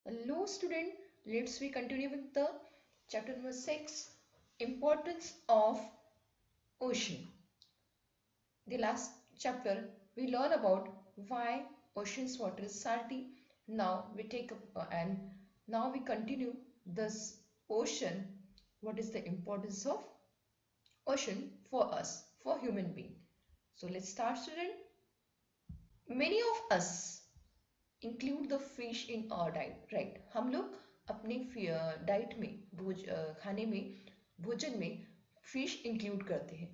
Hello student, let's we continue with the chapter number 6, importance of ocean. The last chapter we learn about why ocean's water is salty. Now we take up and now we continue this ocean. What is the importance of ocean for us, for human being? So let's start student. Many of us include the fish in our diet, right? हम लोग अपने diet में खाने में भोजन में fish include करते हैं.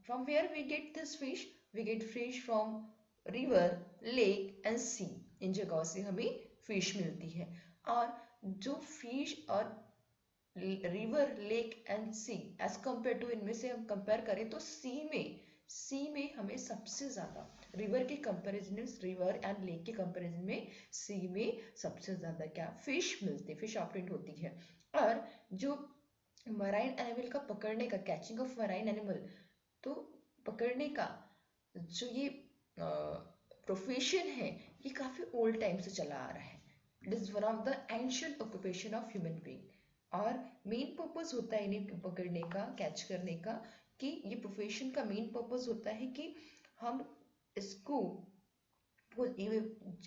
From where we get this fish? We get fish from river, lake and sea. इन जगहों से हमें फिश मिलती है. और जो फिश और river, lake and sea as compare to, इनमें से हम कंपेयर करें तो सी में हमें सबसे ज्यादा, रिवर के कंपैरिजन, रिवर एंड लेक के कंपैरिजन में सी में सबसे ज्यादा क्या फिश मिलते, फिश ऑपरेट होती है. और जो मराइन एनिमल का पकड़ने का, कैचिंग ऑफ मराइन एनिमल, तो पकड़ने का जो ये प्रोफेशन है, ये काफी ओल्ड टाइम से चला आ रहा है. It is one of the ancient occupation of human being. और मेन पर्पस होता है इन्हें पकड़ने का, कैच करने का, कि ये प्रोफेशन का मेन पर्पस होता है कि हम इसको, ये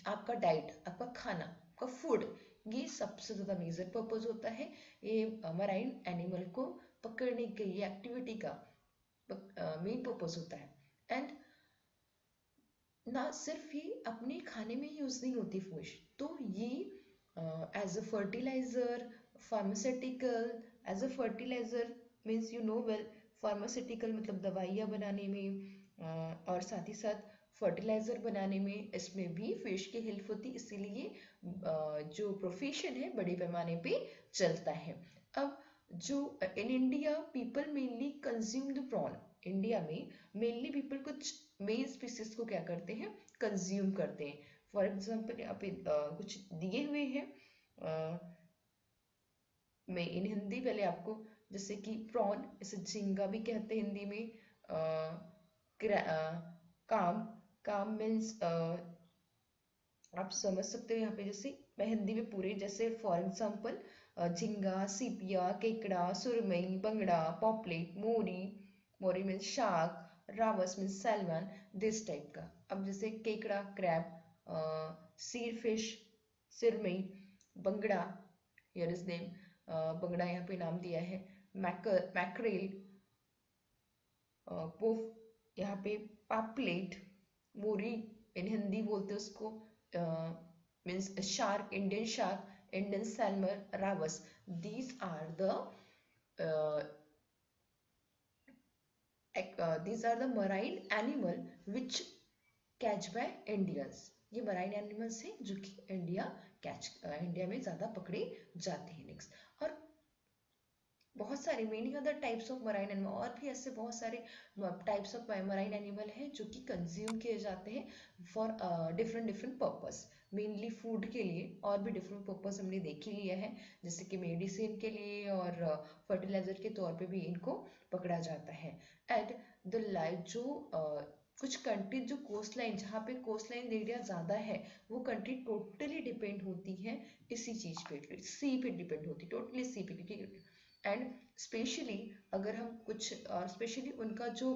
आपका डाइट, आपका खाना, आपका फूड, ये सबसे ज्यादा मेजर पर्पस होता है ये मराइन एनिमल को पकड़ने के, ये एक्टिविटी का मेन पर्पस होता है. एंड ना सिर्फ ये अपने खाने में यूज नहीं होती फिश, तो ये as a fertiliser, pharmaceutical, as a fertiliser means you know well, pharmaceutical मतलब दवाइयाँ बनाने में और साथ ही साथ फर्टिलाइजर बनाने में इसमें भी फिश की हेल्प होती, इसीलिए जो प्रोफेशन है बड़े पैमाने पे चलता है. अब जो in India people mainly consume the prawn. India में मेनली पीपल कुछ मेन स्पीसीज को क्या करते हैं, कंज्यूम करते हैं. फॉर एग्जाम्पल यहाँ पे कुछ दिए हुए हैं. मैं इन हिंदी पहले आपको, जैसे कि प्रॉन, इसे झींगा भी कहते हैं हिंदी में. काम, काम मीन्स आप समझ सकते हो यहाँ पे, जैसे मैं हिंदी में पूरे, जैसे फॉर एग्जाम्पल झींगा, सीपिया, केकड़ा, सुरमई, बंगड़ा, पॉपलेट, मोरी, मोरी मीन्स शार्क, रावस मीन्स सैल्मन, दिस टाइप का. अब जैसे केकड़ा क्रैब, सीर फिश सिरमई, बंगड़ा, हियर इज नेम, बंगड़ा यहाँ पे नाम दिया है, मैकरेल, पोफ यहाँ पे, पापलेट, मोरी इन हिंदी बोलते हैं उसको, means shark, Indian shark, Indian salmon, rawas. These are the marine animal which catch by Indians. ये मराइन एनिमल्स हैं जो कि इंडिया में ज्यादा पकड़े जाते हैं. नेक्स्ट, और बहुत सारे many other types of marine animal, और भी ऐसे बहुत सारे टाइप्स ऑफ मराइन एनिमल हैं जो कि कंज्यूम किए जाते हैं for different different purpose, mainly food के लिए, और भी डिफरेंट पर्पस हमने देख ही लिया है, जैसे कि मेडिसिन के लिए और फर्टिलाइजर के तौर पे भी इनको पकड़ा जाता है. एंड द लाइफ जो कुछ कंट्री जो कोस्ट लाइन, जहाँ पे कोस्ट लाइन एरिया ज़्यादा है, वो कंट्री टोटली डिपेंड होती है इसी चीज़ पे, सी पे डिपेंड होती है, टोटली सी पे. क्योंकि एंड स्पेशली अगर हम कुछ, स्पेशली उनका जो,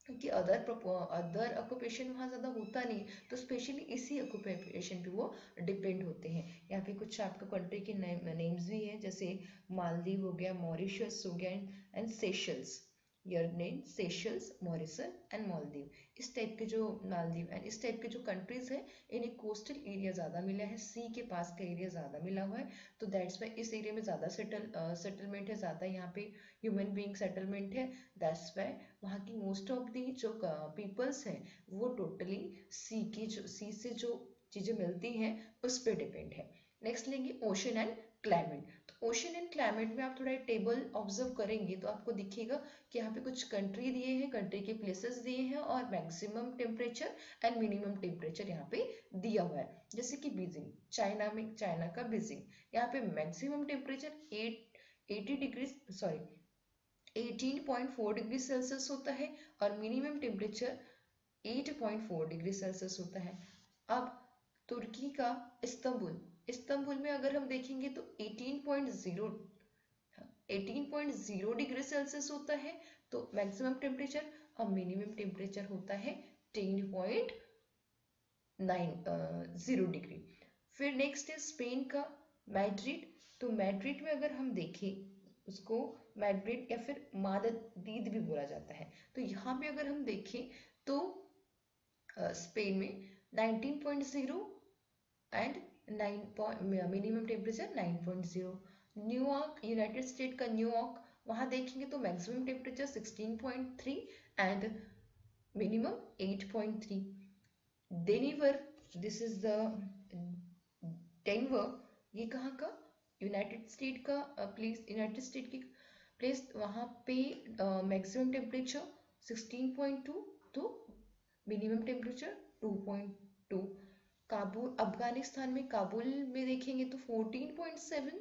क्योंकि अदर ऑक्यूपेशन वहाँ ज़्यादा होता नहीं, तो स्पेशली इसी ऑक्यूपेशन पे वो डिपेंड होते हैं. यहाँ पे कुछ आपका कंट्री के नेम्स भी हैं, जैसे मालदीव हो गया, मॉरिशस हो गया, and Seychelles. Your name Seychelles, Mauritius and Maldives. इस टाइप के जो मालदीव एंड इस टाइप के जो कंट्रीज हैं, इन्हें कोस्टल एरिया ज़्यादा मिला है, सी के पास का एरिया ज़्यादा मिला हुआ है, तो दैट्स वाई इस एरिया में ज़्यादा सेटलमेंट है, ज़्यादा यहाँ पे ह्यूमन बीइंग सेटलमेंट है. दैट्स वाई वहाँ की मोस्ट ऑफ दी जो पीपल्स हैं, वो टोटली सी से जो चीज़ें मिलती हैं उस पर डिपेंड है. नेक्स्ट लेंगे ओशन एंड क्लाइमेट. तो ओशन एंड क्लाइमेट में आप थोड़ा टेबल ऑब्जर्व करेंगे तो आपको दिखेगा कि यहाँ पे कुछ कंट्री दिए हैं, कंट्री के प्लेसेस दिए हैं, और maximum temperature and minimum temperature यहाँ पे दिया हुआ है. जैसे कि बीजिंग, चाइना में, चाइना का बीजिंग, यहाँ पे maximum temperature 80 degree, sorry 18.4 degree Celsius होता है, और मिनिमम टेम्परेचर 8.4 डिग्री सेल्सियस होता है. अब तुर्की का इस्तांबुल, इस्तांबुल में अगर हम देखेंगे तो 18.0 डिग्री सेल्सियस होता है तो मैक्सिमम टेम्परेचर, और मिनिमम टेम्परेचर होता है 10.90 डिग्री। फिर नेक्स्ट है स्पेन का मैड्रिड। तो मैड्रिड में अगर हम देखें, उसको मैड्रिड या फिर माद्रिद भी बोला जाता है, तो यहाँ पे अगर हम देखें तो स्पेन में 19.0 and minimum temperature 9.0। New York, United State का न्यूयॉर्क, वहाँ देखेंगे तो maximum temperature 16.3 and minimum 8.3। Denver, this is the Denver, ये कहाँ का, यूनाइटेड स्टेट का प्लेस, यूनाइटेड स्टेट की प्लेस, वहाँ पे मैक्सिमम टेम्परेचर 16.2 तो मिनिमम टेम्परेचर 2.2। काबुल, अफगानिस्तान में काबुल में देखेंगे तो 14.7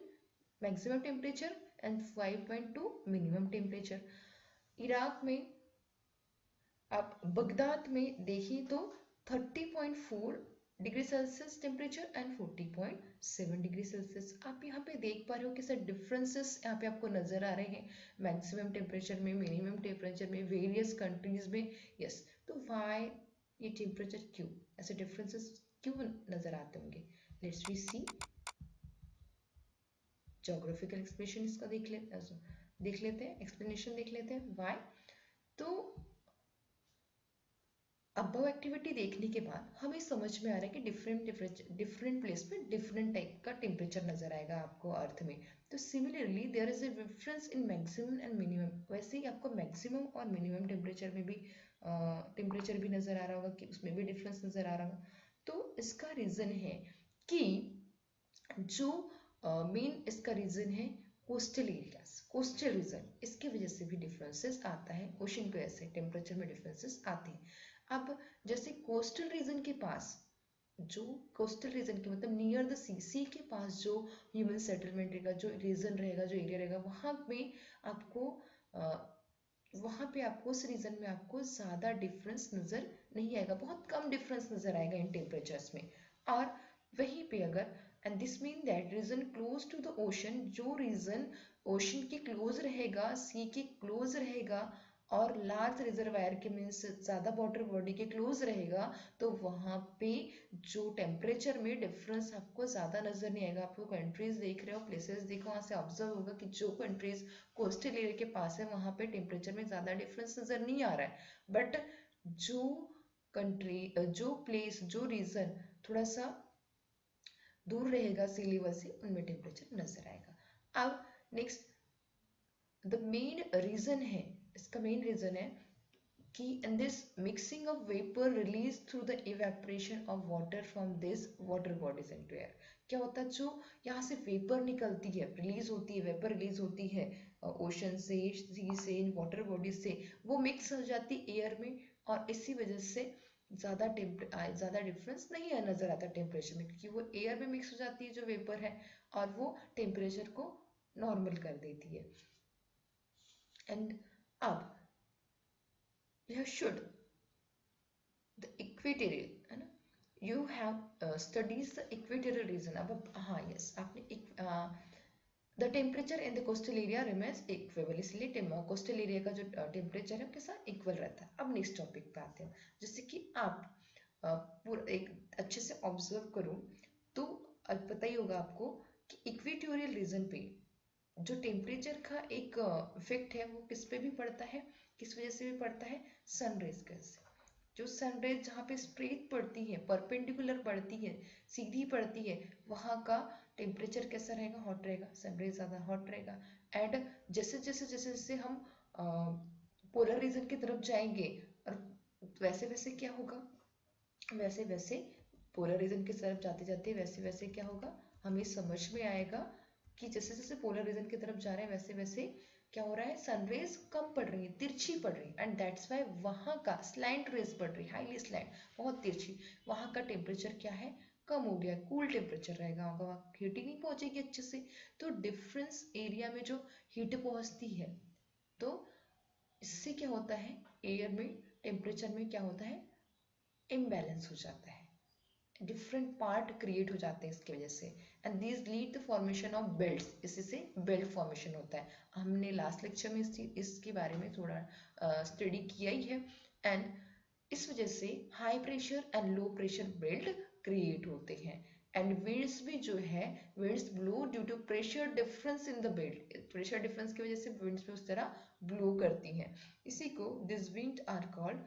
maximum temperature and 5.2 minimum temperature. Iraq में आप बगदाद में देखें तो 30.4 degree Celsius temperature and 40.7 degree Celsius. आप यहाँ पे देख पा रहे हो कि सर डिफरेंसेस यहाँ पे आपको नजर आ रहे हैं मैक्सिमम टेम्परेचर में, मिनिमम टेम्परेचर में, वेरियस कंट्रीज में। यस, तो वाई ये टेम्परेचर क्यों ऐसे डिफरेंसेस क्यों नजर आते होंगे? Let's we see geographical expression इसका देख लेते हैं, एक्सप्लेनेशन देख लेते हैं व्हाई। तो अबव एक्टिविटी देखने के बाद हमें समझ में आ रहा है कि डिफरेंट प्लेस में डिफरेंट टाइप का टेम्परेचर नजर आएगा आपको अर्थ में। तो similarly there is a difference in maximum and minimum, वैसे ही आपको मैक्सिमम और मिनिमम टेम्परेचर में भी टेम्परेचर भी नजर आ रहा होगा कि उसमें भी डिफरेंस नजर आ रहा होगा। तो इसका रीजन है कि जो मेन इसका रीजन है कोस्टल एरियाज, कोस्टल रीजन, इसकी वजह से भी डिफरेंसेस आता है, ओशन पे ऐसे टेम्परेचर में डिफरेंसेस आते हैं। अब जैसे कोस्टल रीजन के पास, जो कोस्टल रीजन के मतलब नियर द सी के पास जो ह्यूमन सेटलमेंट रहेगा, जो रीजन रहेगा, जो एरिया रहेगा, वहाँ पे आपको उस रीजन में आपको ज़्यादा डिफरेंस नज़र नहीं आएगा, बहुत कम डिफरेंस नज़र आएगा इन टेम्परेचर्स में। और वहीं पे अगर, and this mean that region close to the ocean, जो रीजन ओशन के क्लोज रहेगा, सी के क्लोज रहेगा और लार्ज रिजर्वायर के मीन्स ज़्यादा वाटर बॉडी के क्लोज रहेगा, तो वहाँ पे जो टेम्परेचर में डिफरेंस आपको ज़्यादा नज़र नहीं आएगा। आपको कंट्रीज देख रहे हो, प्लेसेस देखो, वहाँ से ऑब्जर्व होगा कि जो कंट्रीज कोस्टल एरिया के पास है वहाँ पे टेम्परेचर में ज़्यादा डिफरेंस नज़र नहीं आ रहा है, बट जो कंट्री, जो प्लेस, जो रीजन थोड़ा सा दूर रहेगा सी लेवल से, उनमें टेम्परेचर नजर आएगा। अब नेक्स्ट द मेन रीजन है, इसका मेन रीजन है कि in this mixing of vapor released through the evaporation of water from this water bodies into air, क्या होता है, जो यहाँ से वेपर निकलती है, रिलीज होती है, वेपर रिलीज होती है ओशन से, सी से, वाटर बॉडीज से, वो मिक्स हो जाती है एयर में, और इसी वजह से ज़्यादा डिफरेंस नहीं नज़र आता टेम्परेचर में, क्योंकि वो एयर में मिक्स हो जाती है जो वेपर है, और वो टेम्परेचर को नॉर्मल कर देती है। एंड अब you should the equatorial, है ना, you have studies the equatorial region। अब हाँ, यस, आपने the temperature in the coastal area remains equable, इसलिए कोस्टल एरिया का जो टेम्परेचर है उसके साथ इक्वल रहता है। अब नेक्स्ट टॉपिक पे आते हैं, जैसे कि आप पूरा एक अच्छे से ऑब्जर्व करो तो पता ही होगा आपको कि इक्वेटोरियल रीजन पे जो टेम्परेचर का एक इफेक्ट है वो किस पे भी पड़ता है, किस वजह से भी पड़ता है, सनरेज का। जो सनरेज जहाँ पे स्ट्रेट पड़ती है, परपेंडिकुलर पड़ती है, सीधी पड़ती है, वहाँ का टेम्परेचर कैसा रहेगा, हॉट रहेगा, सनरेज ज़्यादा हॉट रहेगा। एंड जैसे जैसे जैसे जैसे हम पोलर रीजन की तरफ जाएंगे, और वैसे वैसे क्या होगा, वैसे वैसे पोलर रीजन की तरफ जाते जाते वैसे वैसे क्या होगा, हमें समझ में आएगा कि जैसे जैसे पोलर रीजन की तरफ जा रहे हैं वैसे वैसे क्या हो रहा है, सनरेज कम पड़ रही है, तिरछी पड़ रही है, एंड दैट्स वाई वहाँ का स्लैंट रेज पड़ रही है, हाईली स्लैंट, बहुत तिरछी, वहाँ का टेम्परेचर क्या है, कम हो गया, कूल टेम्परेचर रहेगा वहाँ, हीटिंग नहीं पहुँचेगी अच्छे से। तो डिफरेंस एरिया में जो हीट पहुँचती है, तो इससे क्या होता है, एयर में टेम्परेचर में क्या होता है, इम्बैलेंस हो जाता है, डिफरेंट पार्ट क्रिएट हो जाते हैं इसकी वजह से, and these lead the formation of belts, इसी से बेल्ट फॉर्मेशन होता है। हमने लास्ट लेक्चर में इसके बारे में थोड़ा स्टडी किया ही है। एंड इस वजह से high pressure and low pressure belt create होते हैं। एंड विंड्स भी जो है, winds blow due to pressure difference in the belt, pressure difference की वजह से विंड्स भी उस तरह ब्लो करती हैं। इसी को this wind are called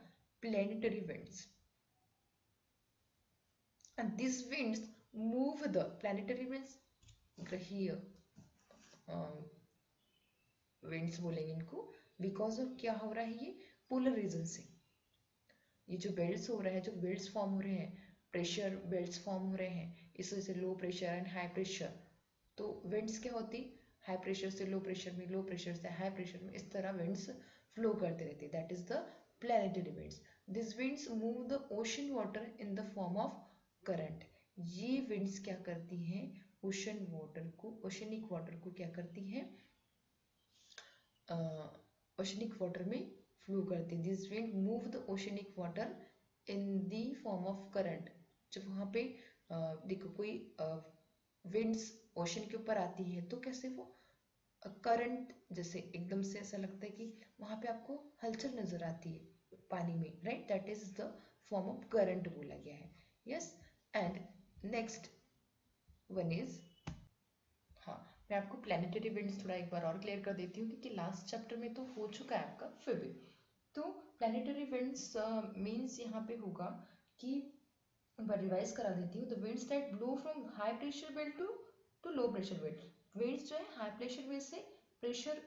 planetary winds. And these winds move the planetary winds, ग्रहीय winds बोलेंगे इनको, बिकॉज ऑफ क्या हो रहा है, ये पोलर रीजन से ये जो बेल्ट्स हो रहे हैं, जो बेल्ट्स फॉर्म हो रहे हैं, प्रेशर बेल्ट्स फॉर्म हो रहे हैं, इस वजह से low pressure and high pressure. तो विंड्स क्या होती, हाई प्रेशर से लो प्रेशर में, लो प्रेशर से हाई प्रेशर में, इस तरह विंड्स फ्लो करते रहते हैं। That is the planetary winds. This winds move the ocean water in the form of current. ये विंड्स क्या करती हैं, ओशन वाटर को, ओशनिक वाटर को क्या करती हैं, ओशनिक वाटर में फ्लो करती है। This wind move the oceanic water in the form of current. जब वहाँ पे देखो कोई विंड्स ओशन के ऊपर आती है तो कैसे वो करंट, जैसे एकदम से ऐसा लगता है कि वहाँ पे आपको हलचल नजर आती है पानी में, right, that is the form of current बोला गया है। Yes, and next one is, हाँ मैं आपको प्लैनेटरी विंड्स थोड़ा एक बार और क्लियर कर देती हूँ, क्योंकि लास्ट चैप्टर में तो हो चुका है आपका, फिर भी। तो प्लैनेटरी विंड्स मीन्स यहाँ पे होगा कि रिवाइज करा देती हूँ, the winds that blow from high pressure belt to low pressure belt. Winds जो है हाई प्रेशर बेल्ट से, प्रेशर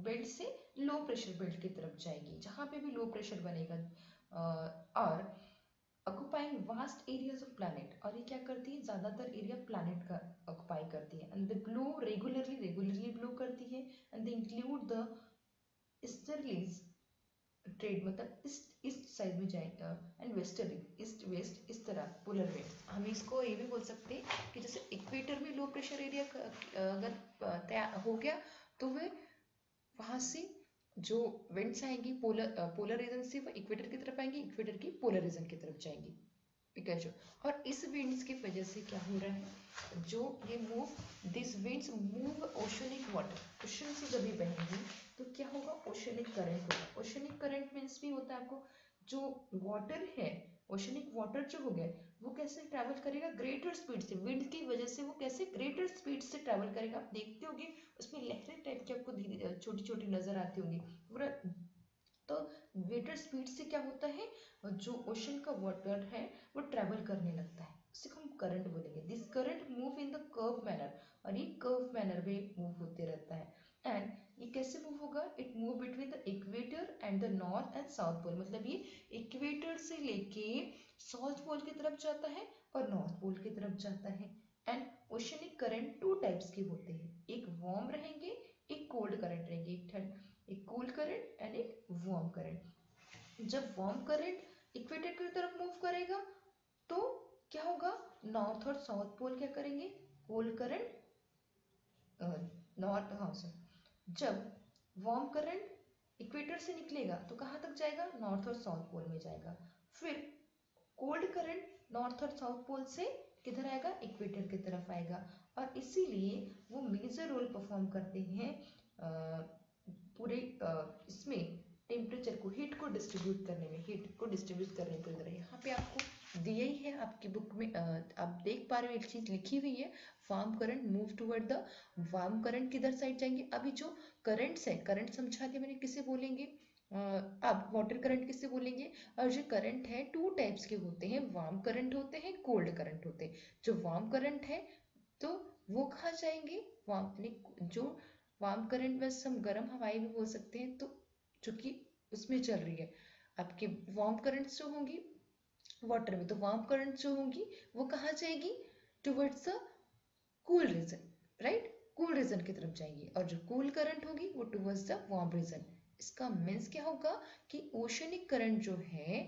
बेल्ट से लो प्रेशर बेल्ट की तरफ जाएगी, जहाँ पे भी लो प्रेशर बनेगा, और occupying vast areas of planet. और ये क्या करती है, ज्यादातर एरिया प्लैनेट का ऑक्युपाई करती है। And they blow regularly blow करती है। And they include the easterlies trade, मतलब ईस्ट साइड में जाएगा, एंड वेस्टर्ली, ईस्ट वेस्ट, इस तरह पोलर विंड्स। हम इसको ये भी बोल सकते हैं कि जैसे इक्वेटर में लो प्रेशर एरिया अगर तैयार हो गया तो वे वहां से जो विंड्स आएंगी पोलर रीजन से, वो इक्वेटर की तरफ आएंगी, इक्वेटर की पोलर रीजन की तरफ जाएंगी, ठीक है जो। और इस विंड्स की वजह से क्या हो रहा है, जो ये move, this winds move oceanic water, ocean से जब ये बहेंगी तो क्या होगा, ओशनिक करंट होगा। ओशनिक करंट मीन्स भी होता है आपको, जो वाटर है, ओशनिक वाटर जो हो गया, वो कैसे ट्रैवल करेगा, ग्रेटर स्पीड से, विंड की वजह से वो कैसे ग्रेटर स्पीड से ट्रैवल करेगा। आप देखते होंगे उसमें लहरें टाइप की आपको छोटी छोटी नजर आती होंगी पूरा। तो ग्रेटर स्पीड से क्या होता है, जो ओशन का वाटर है वो ट्रैवल करने लगता है, उसी को हम करंट बोलेंगे। This current move in the curve manner, और ये कर्व मैनर में मूव होते रहता है। एंड ये कैसे मूव होगा, it move between the equator and the north and south pole. मतलब ये इक्वेटर से लेके साउथ पोल की तरफ जाता है और नॉर्थ पोल की तरफ जाता है। And oceanic current two types के होते हैं, एक वार्म रहेंगे, एक कोल्ड करंट रहेंगे, एक ठंड, एक कूल करंट एंड एक वार्म करंट। जब वार्म करंट इक्वेटर की तरफ मूव करेगा तो क्या होगा, नॉर्थ और साउथ पोल क्या करेंगे, कोल्ड करंट, नॉर्थ, हाँ सर, जब वार्म करंट इक्वेटर से निकलेगा तो कहाँ तक जाएगा, नॉर्थ और साउथ पोल में जाएगा। फिर कोल्ड करंट नॉर्थ और साउथ पोल से किधर आएगा, इक्वेटर की तरफ आएगा। और इसीलिए वो मेजर रोल परफॉर्म करते हैं पूरे इसमें टेम्परेचर को, हीट को डिस्ट्रीब्यूट करने में, हीट को डिस्ट्रीब्यूट करने की तरह। यहाँ पे आपको दिया ही है आपकी बुक में, आप देख पा रहे हो एक चीज लिखी हुई है, warm current move toward the, warm current किधर साइड जाएंगे। अभी जो करंट्स है, करंट समझा दिया मैंने, किसे बोलेंगे, अब वाटर करंट किसे बोलेंगे। और जो करंट है टू टाइप्स के होते हैं, वार्म करंट होते हैं, कोल्ड करंट होते हैं। जो वार्म करंट है तो वो कहाँ जाएंगे, वार्म, जो वार्म करंट में हम गर्म हवाएं भी बोल सकते हैं, तो चूंकि उसमें चल रही है आपके वार्म करंट्स जो होंगी वाटर में, तो वार्म करंट जो होंगी वो कहाँ जाएगी, towards the cool region, right, cool region की तरफ जाएंगी। और जो कूल करंट होगी वो टुवर्ड्स द वार्म रीजन। इसका मीन्स क्या होगा कि ओशनिक करंट जो है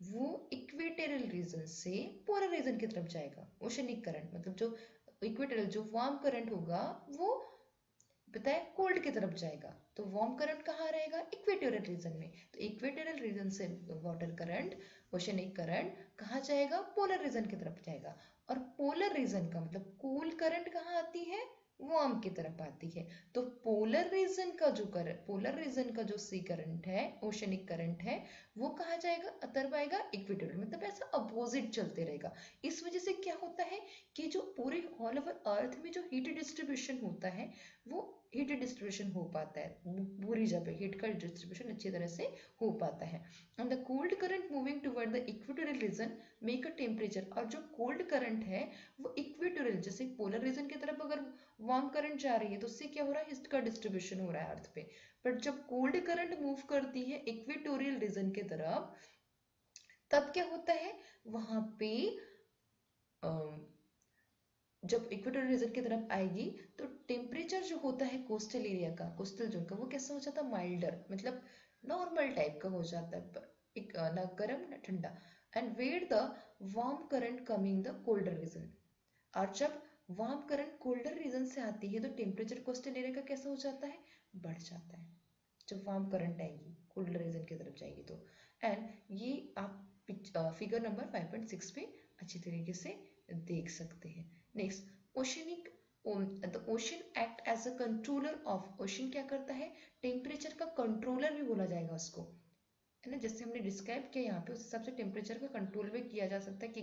वो इक्वेटोरियल रीजन से पोलर रीजन की तरफ जाएगा। ओशनिक करंट मतलब जो इक्वेटोरियल, जो वार्म करंट होगा वो पता है कोल्ड की तरफ जाएगा, तो वार्म करंट कहाँ रहेगा, इक्वेटोरियल रीजन में। तो इक्वेटोरियल रीजन से वाटर करंट ओशनिक करंट कहाँ जाएगा? पोलर रीजन की तरफ जाएगा। और पोलर रीजन का मतलब कूल करंट कहाँ आती है? वार्म की तरफ आती है। तो पोलर रीजन का जो सी करंट है, ओशनिक करंट है, वो कहाँ जाएगा? तरफ आएगा इक्वेटोरियल, मतलब ऐसा अपोजिट चलते रहेगा। इस वजह से क्या होता है कि जो पूरे ऑल ओवर अर्थ में जो हीट डिस्ट्रीब्यूशन होता है, वो हीट डिस्ट्रीब्यूशन हो पाता है, पूरी जगह हीट का डिस्ट्रीब्यूशन अच्छी तरह से हो पाता है। And the cold current moving toward the equatorial region make a temperature, और जो कोल्ड करंट है वो इक्वेटोरियल, जैसे पोलर रीजन की तरफ अगर वार्म करंट जा रही है तो उससे क्या हो रहा है? हीट का डिस्ट्रीब्यूशन हो रहा है अर्थ पे। बट जब कोल्ड करंट मूव करती है इक्वेटोरियल रीजन की तरफ, तब क्या होता है वहां पे? जब इक्वेटोरियल रीजन की तरफ आएगी तो टेम्परेचर जो होता है कोस्टल एरिया का, कोस्टल जोन का, वो कैसा हो जाता है? माइल्डर, मतलब नॉर्मल टाइप का हो जाता है, ना गर्म ना ठंडा। And where the warm current coming the colder region, और जब वार्म करंट कोल्डर रीजन से आती है तो टेम्परेचर कोस्टल एरिया का कैसा हो जाता है? बढ़ जाता है, जब वार्म करंट आएगी कोल्डर रीजन की तरफ जाएगी तो। एंड ये आप फिगर नंबर 5.6 पे अच्छी तरीके से देख सकते हैं। Next, oceanic, the ocean act as a controller of, ocean क्या करता है? टेम्परेचर का कंट्रोलर भी बोला जाएगा उसको, है ना। जैसे हमने डिस्क्राइब किया यहाँ पे, उस हिसाब से टेम्परेचर का कंट्रोल भी किया जा सकता है कि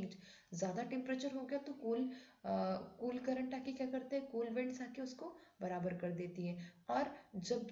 ज़्यादा टेम्परेचर हो गया तो कूल करंट आके क्या करते हैं? कूल विंड्स आके उसको बराबर कर देती है। और जब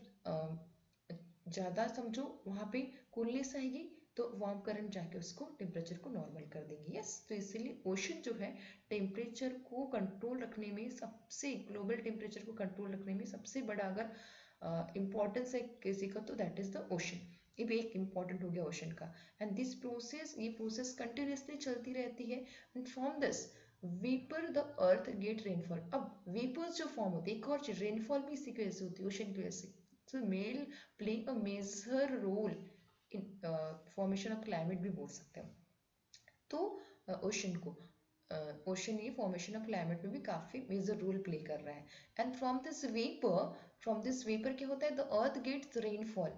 ज़्यादा समझो वहाँ पे कूलनेस आएगी तो वार्म करंट जाके उसको टेम्परेचर को नॉर्मल कर देंगे। यस, तो इसीलिए ओशन जो है टेम्परेचर को कंट्रोल रखने में सबसे, ग्लोबल टेम्परेचर को कंट्रोल रखने में सबसे बड़ा अगर इम्पोर्टेंस है किसी का तो दैट इज द ओशन। ये भी एक इम्पॉर्टेंट हो गया ओशन का। एंड दिस प्रोसेस, ये प्रोसेस कंटिन्यूसली चलती रहती है। And from this vapour the earth get rainfall. अब वेपर्स जो फॉर्म होती है, एक और चीज, रेनफॉल भी इसी की वजह से होती है, ओशन की वजह से। So mail playing a major role in formation of climate भी बोल सकते हैं। तो ओशन को, ओशन ये फॉर्मेशन ऑफ क्लाइमेट में भी काफी मेजर रोल प्ले कर रहा है। एंड फ्रॉम दिस वेपर क्या होता है? The earth gets rainfall,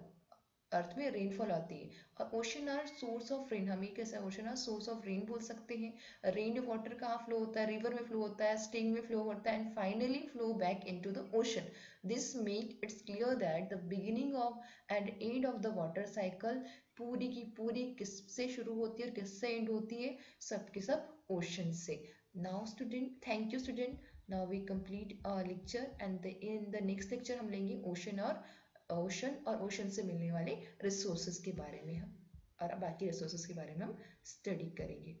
earth में रेनफॉल आती है। और ocean are source of rain, हम एक ऐसा ocean are source of rain बोल सकते हैं। रेन वाटर कहाँ फ्लो होता है? रिवर में फ्लो होता है, स्ट्रीम में फ्लो होता है, and finally flow back into the ocean. This make it's clear that the beginning of and end of the water cycle पूरी की पूरी किससे शुरू होती है और किससे एंड होती है? सब के सब ओशन से। Now student, thank you student, now we complete our lecture and in the next lecture हम लेंगे ओशन और ओशन से मिलने वाले रिसोर्सेज के बारे में हम, और बाकी रिसोर्सेज के बारे में हम स्टडी करेंगे।